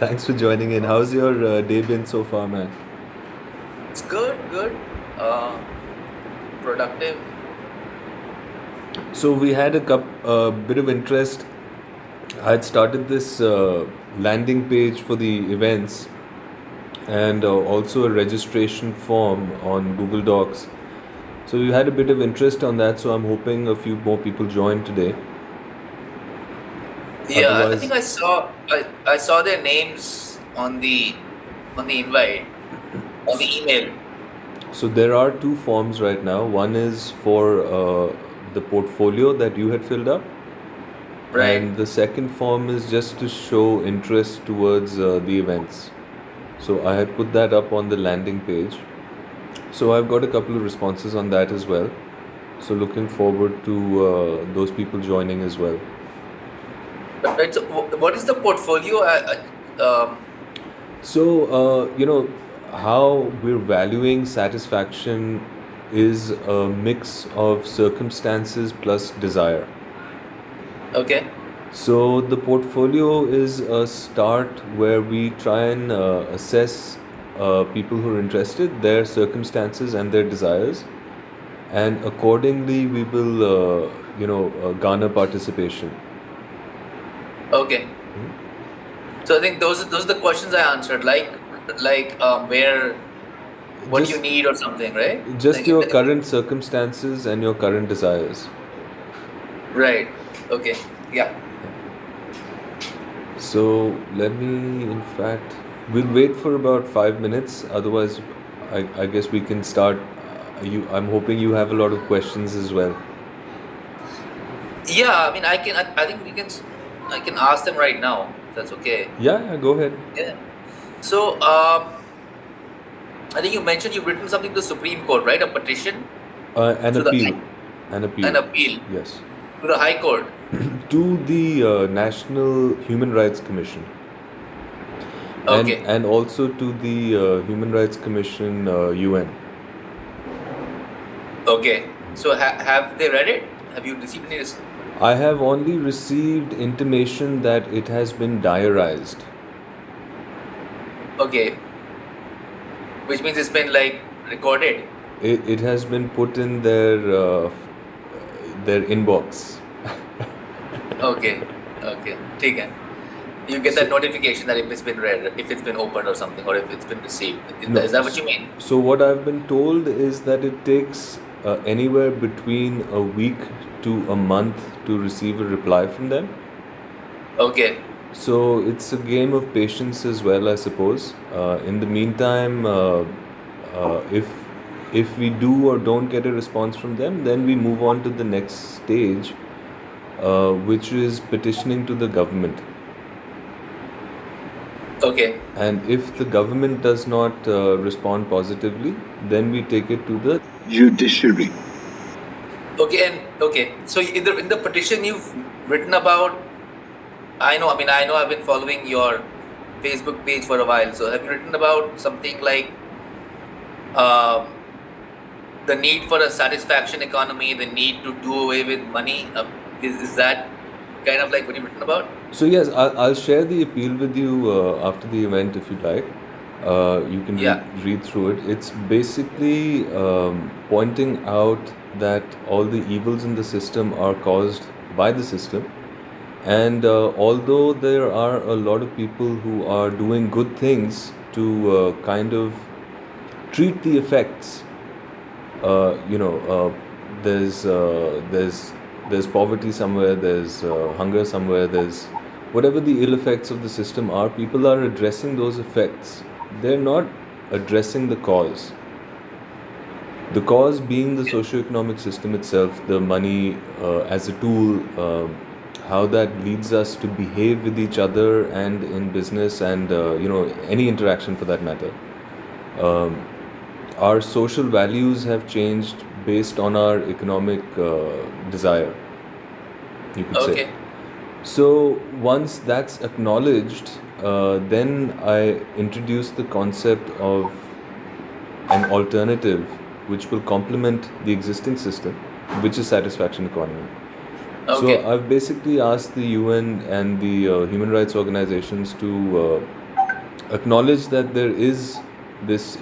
Thanks for joining in. How's your day been so far, man? It's good, good. Uh, Productive. So we had a bit of interest. I had started this landing page for the events and also a registration form on Google Docs. So we had a bit of interest on that. So I'm hoping a few more people join today. Yeah, I Otherwise, think I saw their names on the invite on the email. so there are two forms right now. One is for the portfolio that you had filled up. Right. And the second form is just to show interest towards the events. So I had put that up on the landing page. So I've got a couple of responses on that as well. So looking forward to those people joining as well. Right. So what is the portfolio? So, how we're valuing satisfaction is a mix of circumstances plus desire. Okay. So the portfolio is a start where we try and assess people who are interested, their circumstances and their desires, and accordingly we will, garner participation. Okay. So I think those are the questions I answered. Where what you Just, need or something, right? just your current circumstances and your current desires. Right. Okay. Yeah. So let me, in fact, we'll wait for about 5 minutes. Otherwise, I guess we can start. I'm hoping you have a lot of questions as well. Yeah. I mean, I think I can ask them right now. If that's okay. Yeah, go ahead. Yeah. So, I think you mentioned you've written something to the Supreme Court, right? A petition An to the appeal. An an appeal. appeal Yes. to the High Court. To the National Human Rights Commission. Okay. And also to the Human Rights Commission UN. Okay. So have they read it? Have you received any? I have only received intimation that it has been diarized. Okay. Which means it's been like recorded. It has been put in their inbox. Okay. Okay. ठीक है. You get that notification that if it's been read, if it's been opened or something, or if it's been received. No. Is that what you mean? So what I've been told is that it takes anywhere between a week to a month to receive a reply from them. Okay. So it's a game of patience as well, I suppose. In the meantime, if we do or don't get a response from them, then we move on to the next stage, which is petitioning to the government. Okay. And if the government does not respond positively, then we take it to the judiciary. Okay. And okay. So in the petition you've written about, I know I've been following your Facebook page for a while. So have you written about something like the need for a satisfaction economy, the need to do away with money? Is that kind of like what you've written about? So yes, I'll share the appeal with you after the event if you'd like. You can Yeah. read through it. It's basically pointing out that all the evils in the system are caused by the system. And although there are a lot of people who are doing good things to kind of treat the effects, there's poverty somewhere, there's hunger somewhere, there's whatever the ill effects of the system are. People are addressing those effects. They're not addressing the cause. The cause being the socio-economic system itself, the money as a tool, how that leads us to behave with each other and in business and any interaction for that matter. Our social values have changed based on our economic desire, you could say. Okay. So once that's acknowledged, then I introduce the concept of an alternative which will complement the existing system, which is satisfaction economy. Okay. So I've basically asked the UN and the human rights organizations to acknowledge that there is this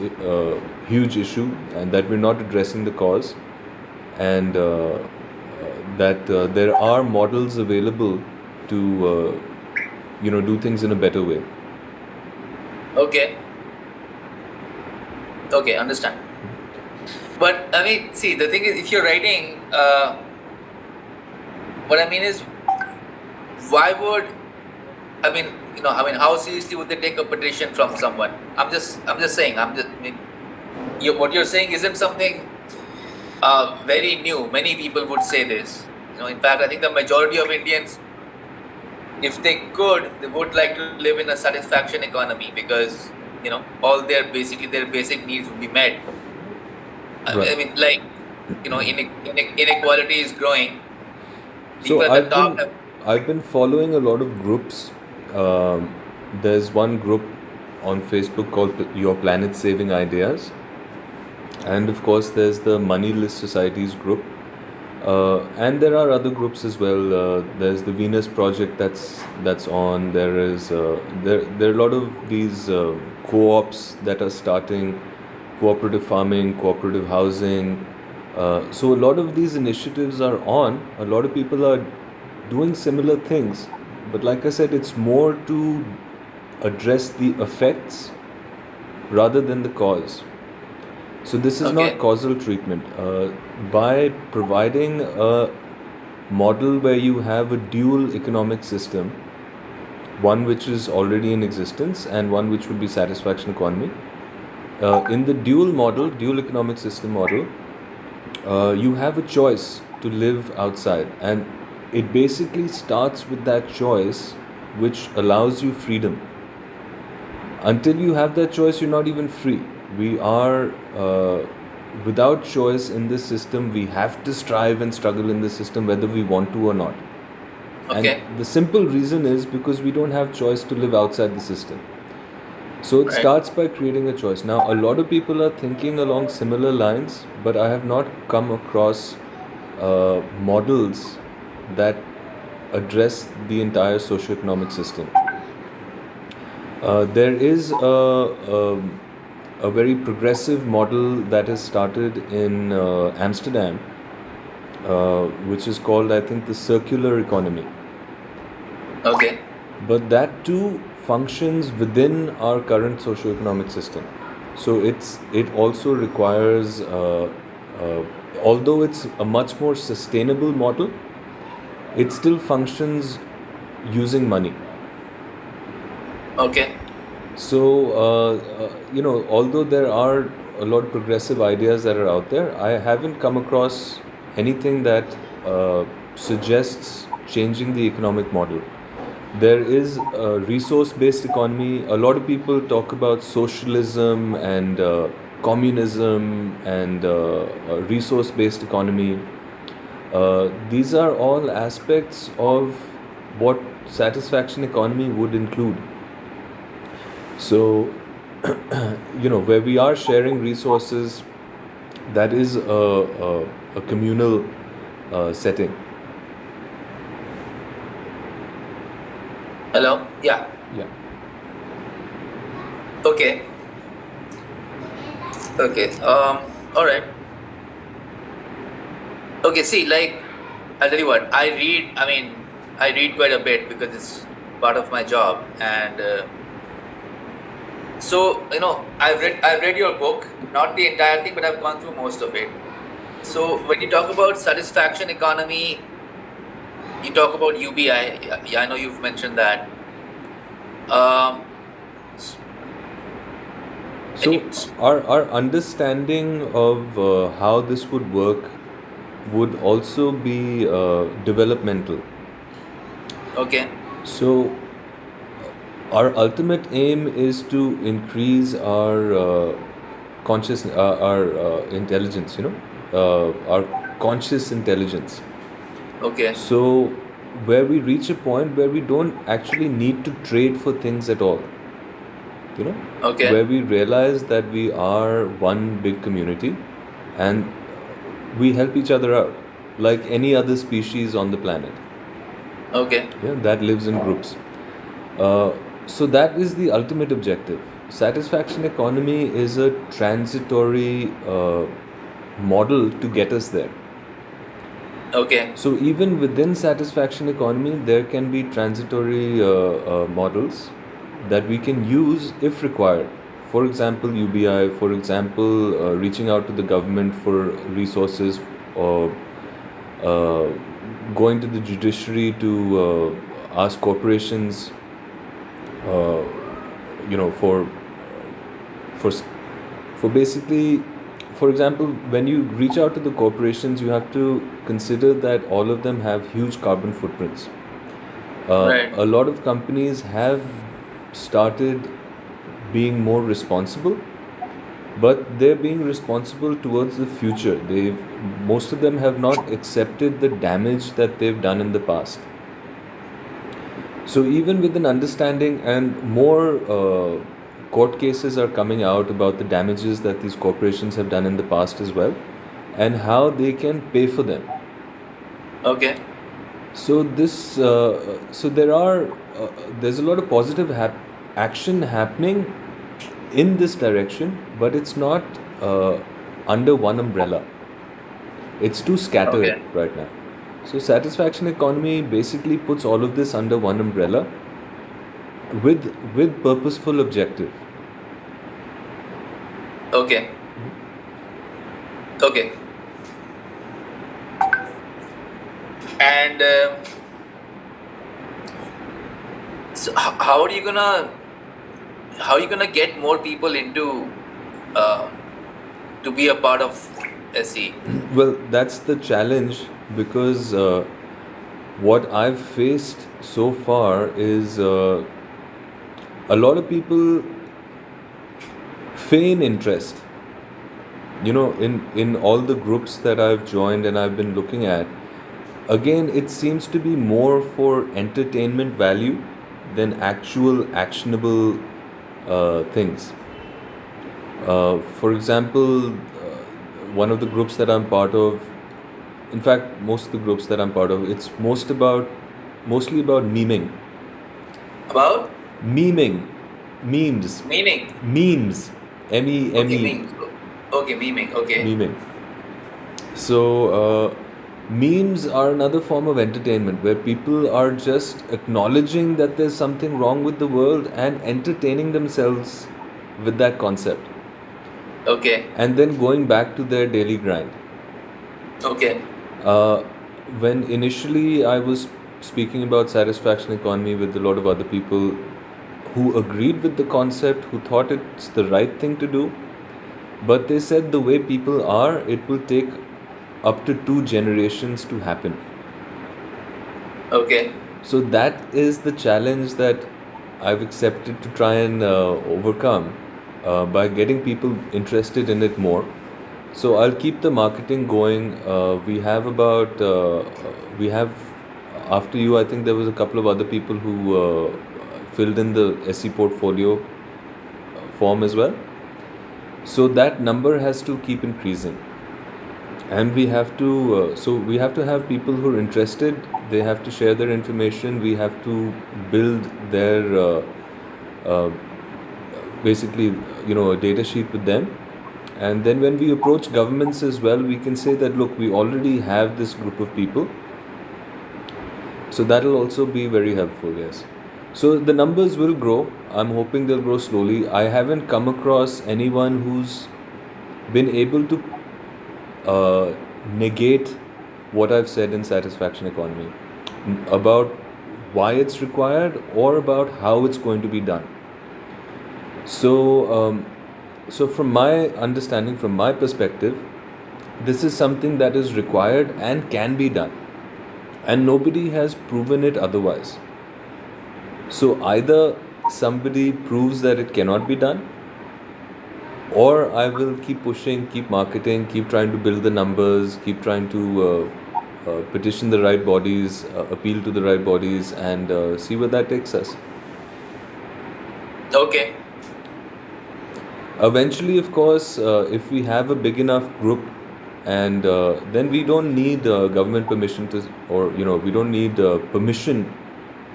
huge issue and that we're not addressing the cause, and that there are models available to do things in a better way. Okay. Okay, understand. But I mean, see, the thing is, if you're writing, what I mean is, why would, how seriously would they take a petition from someone? I'm just saying, what you're saying isn't something very new. Many people would say this. In fact, I think the majority of Indians, if they could, they would like to live in a satisfaction economy, because all their basic needs would be met. Right. I mean, like, inequality is growing. So People at the top have. I've been following a lot of groups. There's one group on Facebook called Your Planet Saving Ideas, and of course there's the Moneyless Societies group, and there are other groups as well. There's the Venus Project that's on. There are a lot of these co-ops that are starting, cooperative farming, cooperative housing. So a lot of these initiatives are on. A lot of people are doing similar things, but like I said, it's more to address the effects rather than the cause. So this is Okay. not causal treatment. By providing a model where you have a dual economic system, one which is already in existence and one which would be satisfaction economy. In the dual economic system model, you have a choice to live outside, and it basically starts with that choice, which allows you freedom. Until you have that choice, you're not even free. We are without choice in this system. We have to strive and struggle in this system whether we want to or not. Okay. And the simple reason is because we don't have choice to live outside the system. So it Right. starts by creating a choice. Now, a lot of people are thinking along similar lines, but I have not come across models that address the entire socioeconomic system. There is a very progressive model that has started in Amsterdam, which is called, I think, the circular economy. Okay. But that too functions within our current socioeconomic system. So it also requires, although it's a much more sustainable model, it still functions using money. Okay. So, although there are a lot of progressive ideas that are out there, I haven't come across anything that suggests changing the economic model. There is a resource-based economy. A lot of people talk about socialism and communism and a resource-based economy. These are all aspects of what satisfaction economy would include. So, where we are sharing resources, that is a communal setting. Hello. Yeah. Yeah. Okay. Okay. All right. Okay. See, like, I'll tell you what. I read quite a bit because it's part of my job, and so I've read your book, not the entire thing, but I've gone through most of it. So when you talk about satisfaction economy, you talk about UBI. Yeah, I know you've mentioned that. Um, So, and you, our understanding of how this would work would also be developmental. okay. So, our ultimate aim is to increase our our intelligence. Our conscious intelligence. Okay. So, where we reach a point where we don't actually need to trade for things at all. Okay. Where we realize that we are one big community and we help each other out like any other species on the planet. Okay. Yeah, that lives in groups. Uh, So that is the ultimate objective. Satisfaction economy is a transitory model to get us there. Okay. So even within satisfaction economy, there can be transitory models that we can use if required. For example, UBI. For example, reaching out to the government for resources, or going to the judiciary to ask corporations, uh, you know, for for basically, for example, when you reach out to the corporations, you have to consider that all of them have huge carbon footprints. Right. A lot of companies have started being more responsible, but they're being responsible towards the future. Most of them have not accepted the damage that they've done in the past. So even with an understanding, and more court cases are coming out about the damages that these corporations have done in the past as well, and how they can pay for them. Okay. So there's a lot of positive action happening in this direction, but it's not under one umbrella. It's too scattered Okay. right now. So satisfaction economy basically puts all of this under one umbrella with purposeful objective. Okay. Okay. And so how are you gonna get more people into to be a part of SE? Well, that's the challenge, because what I've faced so far is a lot of people feign interest. You know, in all the groups that I've joined and I've been looking at, again, it seems to be more for entertainment value than actual actionable things. For example, one of the groups that I'm part of, in fact, most of the groups that I'm part of, it's mostly about memeing. About Memeing. Memes. meaning. Memes. Okay, MEME. memes. Okay, memeing. Okay. Memeing. So, memes are another form of entertainment where people are just acknowledging that there's something wrong with the world and entertaining themselves with that concept, Okay. and then going back to their daily grind. Okay. Uh, when initially I was speaking about satisfaction economy with a lot of other people who agreed with the concept, who thought it's the right thing to do, but they said the way people are, it will take up to 2 generations to happen. Okay. So that is the challenge that I've accepted to try and overcome by getting people interested in it more. So I'll keep the marketing going. We have, after you, I think there was a couple of other people who filled in the SE portfolio form as well. So that number has to keep increasing. And we have to, we have to have people who are interested. They have to share their information. We have to build their, uh, basically, a data sheet with them. And then when we approach governments as well, we can say that, look, we already have this group of people. So that will also be very helpful, yes. So the numbers will grow. I'm hoping they'll grow slowly. I haven't come across anyone who's been able to negate what I've said in satisfaction economy about why it's required or about how it's going to be done. So from my understanding, from my perspective, this is something that is required and can be done, and nobody has proven it otherwise. So either somebody proves that it cannot be done, or I will keep pushing, keep marketing, keep trying to build the numbers, keep trying to petition the right bodies, appeal to the right bodies, and see where that takes us. Okay. Eventually, of course, if we have a big enough group, and then we don't need government permission to, or we don't need permission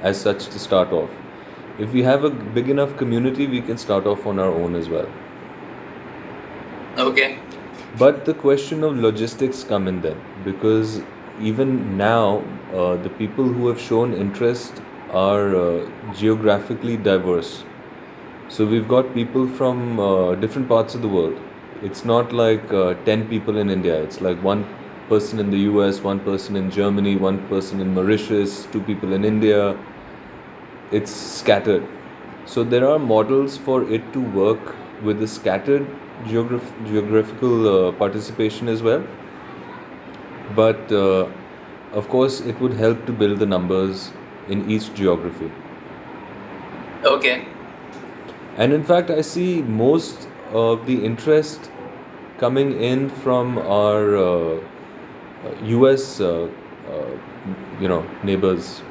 as such to start off. If we have a big enough community, we can start off on our own as well. Okay. But the question of logistics come in then, because even now, the people who have shown interest are geographically diverse. So we've got people from different parts of the world. It's not like 10 people in India. It's like one person in the US, one person in Germany, one person in Mauritius, two people in India. It's scattered. So there are models for it to work with the scattered geographical participation as well. But of course, it would help to build the numbers in each geography. Okay. And in fact, I see most of the interest coming in from our US, neighbors,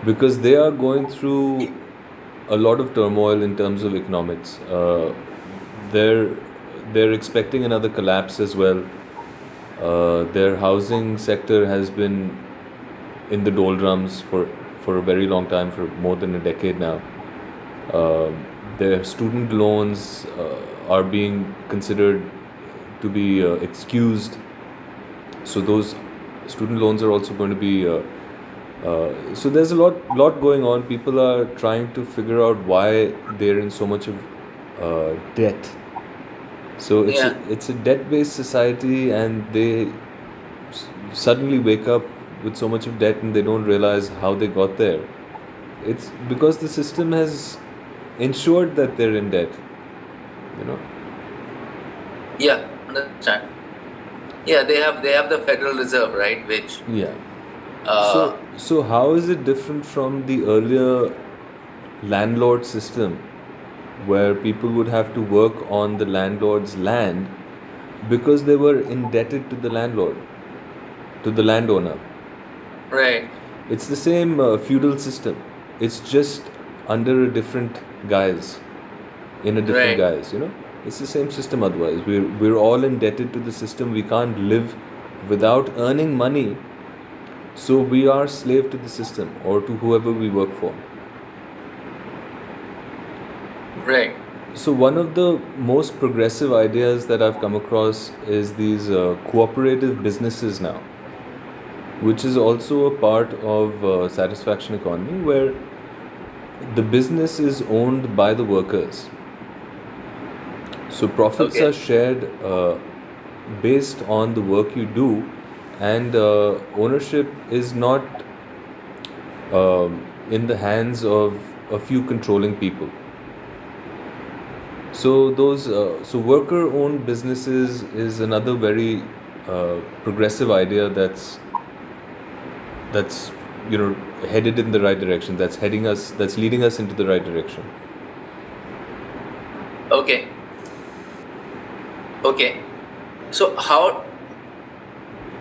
because they are going through a lot of turmoil in terms of economics. They're they're expecting another collapse as well. Their housing sector has been in the doldrums for a very long time, for more than a decade now. Their student loans are being considered to be excused. So those student loans are also going to be. So there's a lot going on. People are trying to figure out why they're in so much of debt. So Yeah. it's a debt-based society, and they suddenly wake up with so much of debt, and they don't realize how they got there. It's because the system has ensured that they're in debt. You know. Yeah. Understand. Yeah, they have the Federal Reserve, right? Which Yeah. uh, So how is it different from the earlier landlord system, where people would have to work on the landlord's land because they were indebted to the landlord, to the landowner? right, It's the same feudal system. It's just under a different guise, in a different right. guise. It's the same system otherwise. We're all indebted to the system. We can't live without earning money. So we are slave to the system or to whoever we work for. Right. So one of the most progressive ideas that I've come across is these cooperative businesses now, which is also a part of satisfaction economy, where the business is owned by the workers. So profits Okay. are shared based on the work you do, and ownership is not in the hands of a few controlling people. So so worker-owned businesses is another very progressive idea that's headed in the right direction. That's leading us into the right direction. Okay. Okay. So how?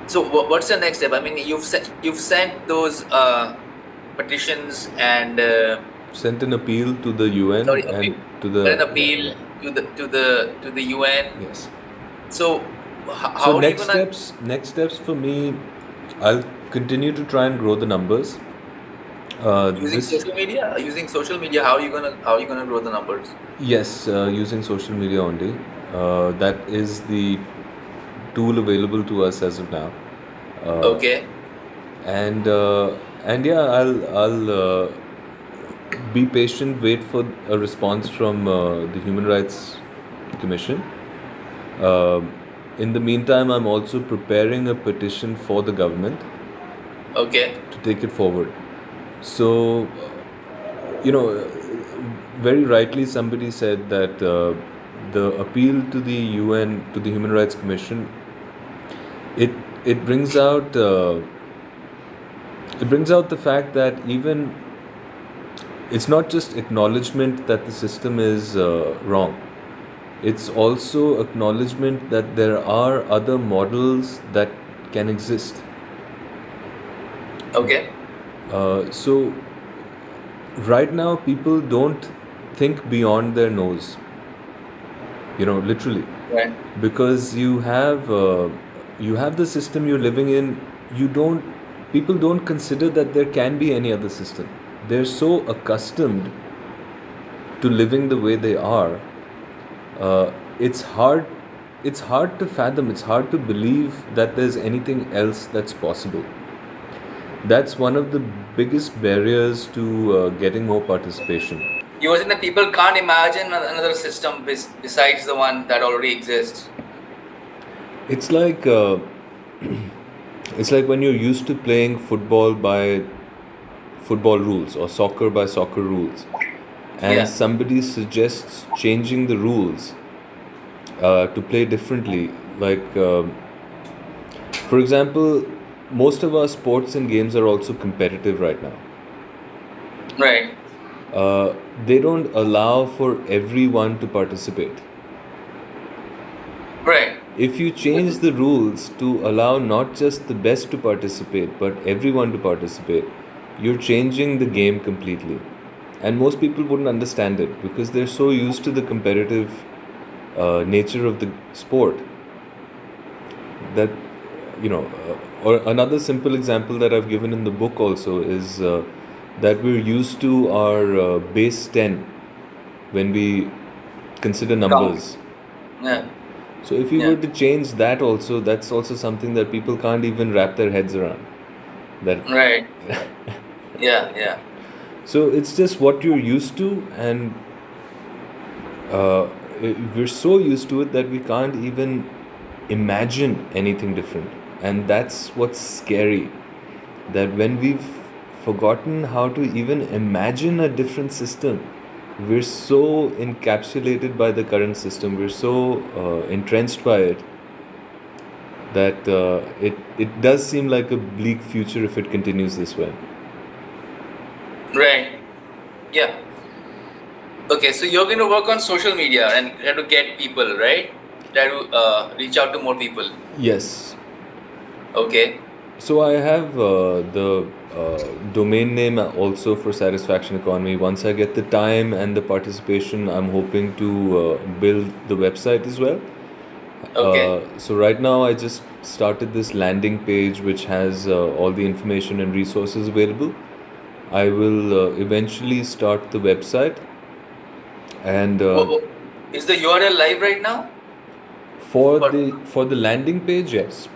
So what's the next step? I mean, you've sent those petitions and Sent an appeal to the UN sorry, and to an the yeah, appeal yeah. to the UN. Yes. So So how are you gonna next steps for me, I'll continue to try and grow the numbers. using This social media? Using social media, how are you gonna grow the numbers? Yes, using social media only. That is the tool available to us as of now. Uh, Okay. and yeah, I'll be patient, wait for a response from the Human Rights Commission. Uh, in the meantime, I'm also preparing a petition for the government Okay. to take it forward. So, you know, very rightly, somebody said that the appeal to the UN, to the Human Rights Commission, it it brings out the fact that even it's not just acknowledgement that the system is wrong. It's also acknowledgement that there are other models that can exist. Okay. So right now, people don't think beyond their nose. Literally, Right. because you have the system you're living in. You don't People don't consider that there can be any other system. they're so accustomed to living the way they are. uh, it's hard it's hard to fathom, it's hard to believe that there's anything else that's possible. That's one of the biggest barriers to getting more participation. You were saying that people can't imagine another system besides the one that already exists. It's like it's like when you're used to playing football by football rules or soccer by soccer rules, and Yeah. somebody suggests changing the rules to play differently. Like, for example, most of our sports and games are also competitive right now. Right. They don't allow for everyone to participate. Right. If you change the rules to allow not just the best to participate, but everyone to participate, you're changing the game completely. And most people wouldn't understand it because they're so used to the competitive nature of the sport that, or another simple example that I've given in the book also is that we're used to our base 10 when we consider numbers. Yeah. So if we Yeah. were to change that also, that's also something that people can't even wrap their heads around. That Right. Yeah. Yeah. so it's just what you're used to, and we're so used to it that we can't even imagine anything different. And that's what's scary. That when we've forgotten how to even imagine a different system, we're so encapsulated by the current system, we're so entrenched by it, that it does seem like a bleak future if it continues this way. Right. Yeah. Okay, so you're going to work on social media and try to get people, right? Try to reach out to more people. Yes. Okay. So I have the domain name also for Satisfaction Economy. Once I get the time and the participation, I'm hoping to build the website as well. Okay. So right now I just started this landing page which has all the information and resources available. I will eventually start the website, and Oh, is the URL live right now? for But- the landing page, yes.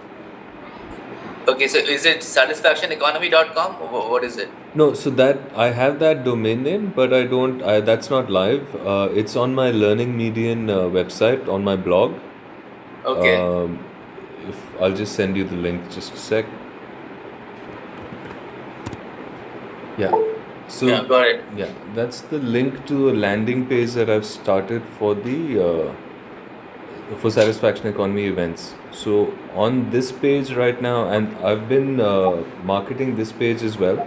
Okay, so is it satisfactioneconomy.com? Or what is it? No, so that I have that domain name, but I don't. That's not live. It's on my Learning Median website on my blog. Okay. If I'll just send you the link, just a sec. Yeah. So Yeah, got it. yeah, that's the link to a landing page that I've started for the for Satisfaction Economy events. So on this page right now, and I've been marketing this page as well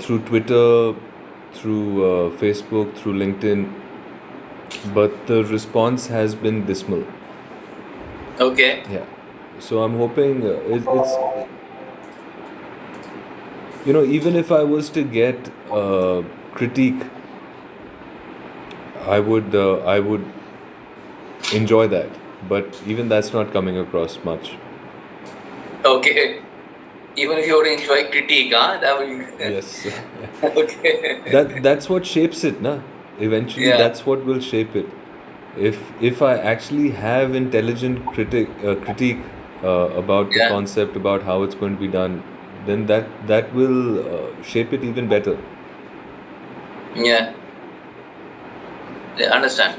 through Twitter, through Facebook, through LinkedIn, but the response has been dismal. Okay. Yeah. So I'm hoping it's even if I was to get critique, I would enjoy that, but even that's not coming across much. Okay. Even if you were to enjoy critique, huh? That would be Yes. okay. That's what shapes it, na. Eventually, Yeah. that's what will shape it. If I actually have intelligent critique about the Yeah. concept, about how it's going to be done, then that will shape it even better. Yeah. Yeah, understand.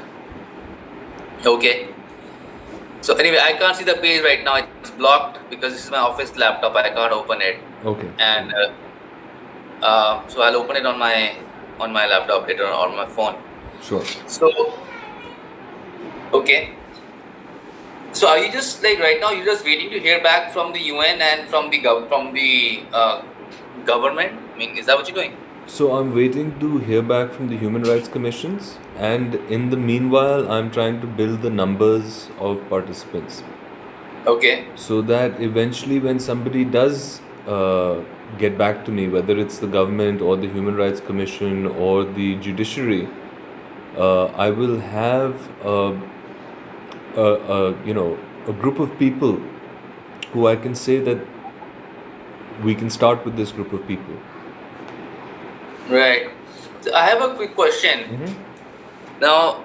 Okay. So anyway, I can't see the page right now. It's blocked because this is my office laptop. I can't open it, Okay. and so I'll open it on my laptop later or on my phone. Sure. So okay. So are you just like right now? You're just waiting to hear back from the UN and from the government? I mean, is that what you're doing? So I'm waiting to hear back from the human rights commissions, and in the meanwhile, I'm trying to build the numbers of participants, Okay. so that eventually, when somebody does get back to me, whether it's the government or the Human Rights Commission or the judiciary, I will have a group of people who I can say that we can start with this group of people. Right. So I have a quick question. Mm-hmm. Now,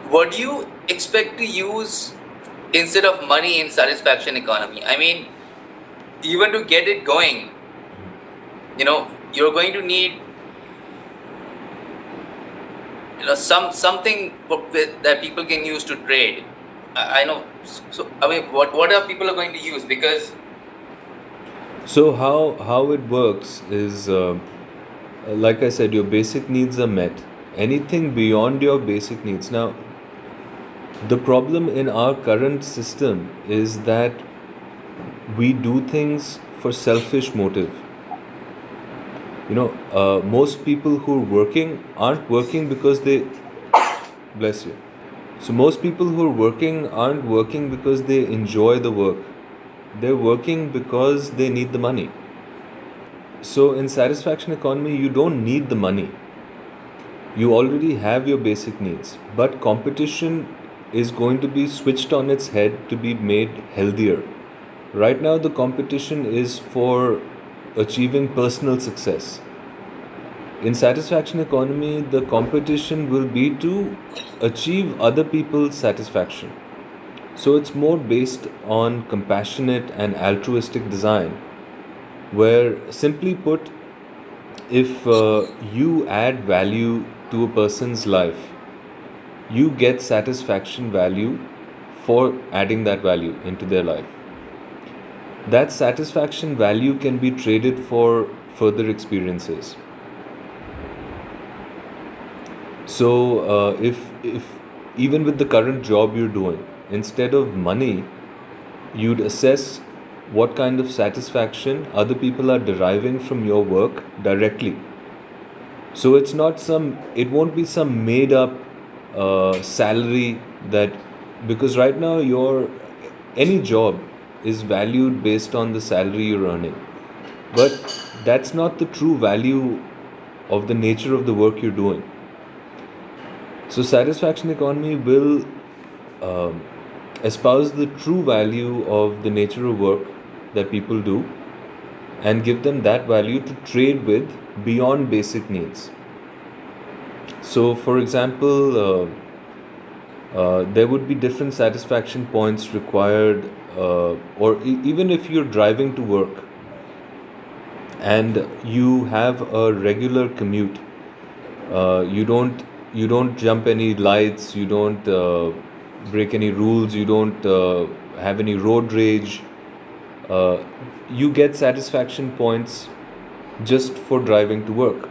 what do you expect to use instead of money in satisfaction economy? I mean, even to get it going, you're going to need something that people can use to trade. I know. So I mean, what are people are going to use? Because So how it works is, like I said, your basic needs are met. Anything beyond your basic needs. Now, the problem in our current system is that we do things for selfish motive. Most people who are working aren't working because they, bless you. So most people who are working aren't working because they enjoy the work. They're working because they need the money. So in satisfaction economy, you don't need the money. You already have your basic needs. But competition is going to be switched on its head to be made healthier. Right now, the competition is for achieving personal success. In satisfaction economy, the competition will be to achieve other people's satisfaction. So it's more based on compassionate and altruistic design, where simply put, if you add value to a person's life, you get satisfaction value for adding that value into their life. That satisfaction value can be traded for further experiences. So if even with the current job you're doing, instead of money, you'd assess what kind of satisfaction other people are deriving from your work directly. So it won't be some made up salary that, because right now any job is valued based on the salary you're earning. But that's not the true value of the nature of the work you're doing. So satisfaction economy will espouse the true value of the nature of work that people do and give them that value to trade with beyond basic needs. So, for example, there would be different satisfaction points required, even if you're driving to work and you have a regular commute, you don't jump any lights, you don't break any rules, you don't have any road rage. You get satisfaction points just for driving to work.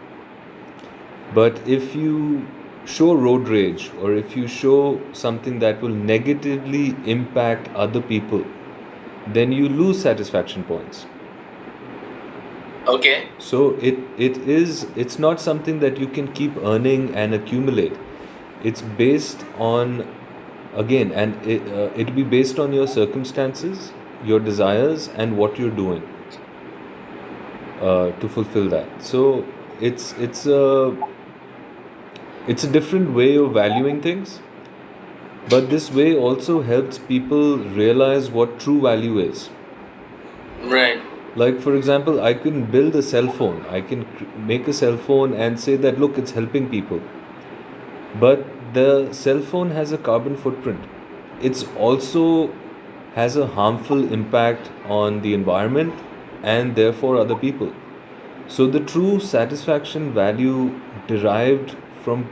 But if you show road rage, or if you show something that will negatively impact other people, then you lose satisfaction points. okay, So it's not something that you can keep earning and accumulate. It's based on, again, and it'll be based on your circumstances, your desires, and what you're doing to fulfill that. So it's a different way of valuing things, but this way also helps people realize what true value is. right, Like, for example, I can build a cell phone. I can make a cell phone and say that, look, it's helping people. But the cell phone has a carbon footprint. It's also has a harmful impact on the environment and therefore other people. So the true satisfaction value derived from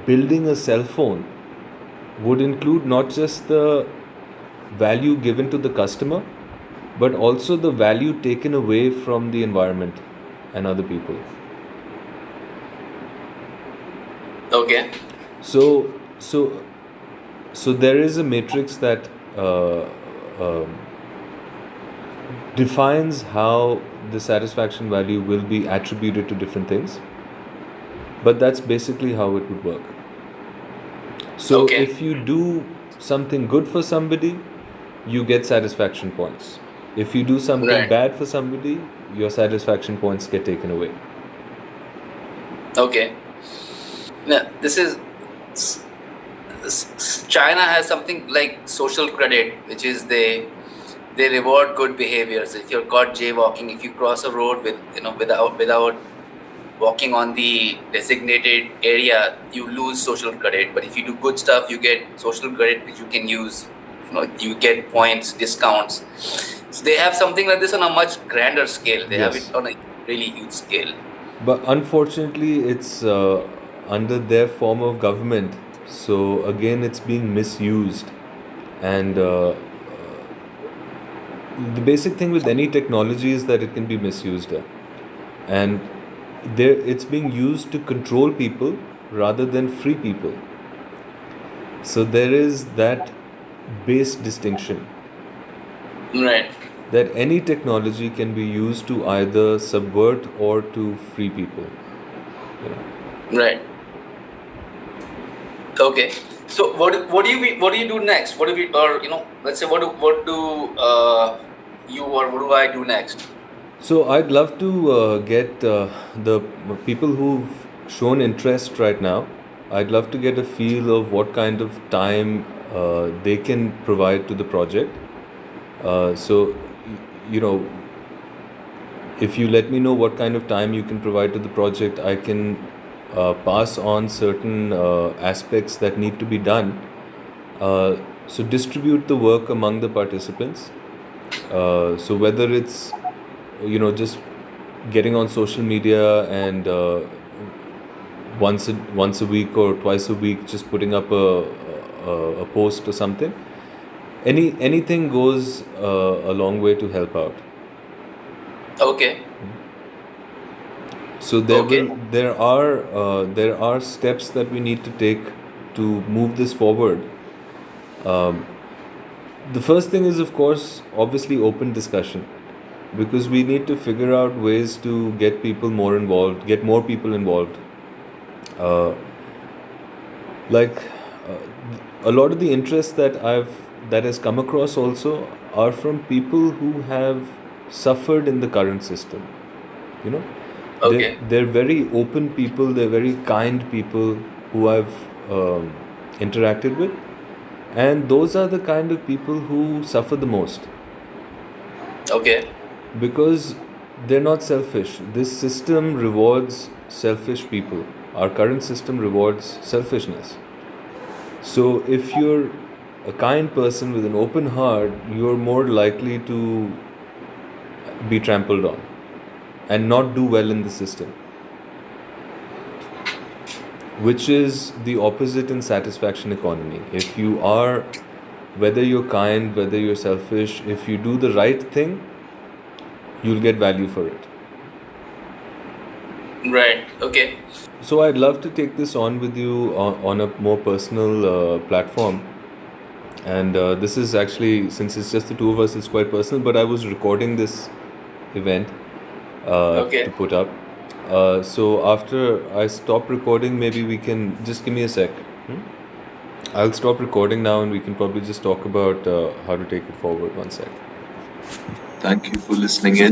building a cell phone would include not just the value given to the customer, but also the value taken away from the environment and other people. okay, So, so, so there is a matrix that um defines how the satisfaction value will be attributed to different things, but that's basically how it would work. So, okay, if you do something good for somebody, you get satisfaction points. If you do something right, bad for somebody, your satisfaction points get taken away. okay. Now, China has something like social credit, which is they reward good behaviors. If you're caught jaywalking, if you cross a road without walking on the designated area, you lose social credit. But if you do good stuff, you get social credit which you can use. You get points, discounts. So they have something like this on a much grander scale. They have Yes. it on a really huge scale. But unfortunately, it's under their form of government. So again, it's being misused. And the basic thing with any technology is that it can be misused. And it's being used to control people rather than free people. So there is that base distinction Right. that any technology can be used to either subvert or to free people. Right. Okay. So what do you do next? What do we, or let's say what do you or what do I do next? So I'd love to get the people who've shown interest right now. I'd love to get a feel of what kind of time they can provide to the project. So, if you let me know what kind of time you can provide to the project, I can pass on certain aspects that need to be done. So distribute the work among the participants. So whether it's just getting on social media and once a week or twice a week, just putting up a post or something. Anything goes a long way to help out. Okay. So Okay. there are steps that we need to take to move this forward. The first thing is, of course, obviously open discussion, because we need to figure out ways to get people more involved, get more people involved. Like a lot of the interest that has come across also are from people who have suffered in the current system. Okay. They're very open people, they're very kind people who I've interacted with, and those are the kind of people who suffer the most Okay. because they're not selfish. This system rewards selfish people. Our current system rewards selfishness. So if you're a kind person with an open heart, you're more likely to be trampled on and not do well in the system, which is the opposite in satisfaction economy. If you are, whether you're kind, whether you're selfish, if you do the right thing, you'll get value for it. Right. Okay. So I'd love to take this on with you on a more personal platform. And this is actually, since it's just the two of us, it's quite personal, but I was recording this event Okay. to put up. So after I stop recording, maybe we can just give me a sec. I'll stop recording now and we can probably just talk about how to take it forward. One sec. Thank you for listening in.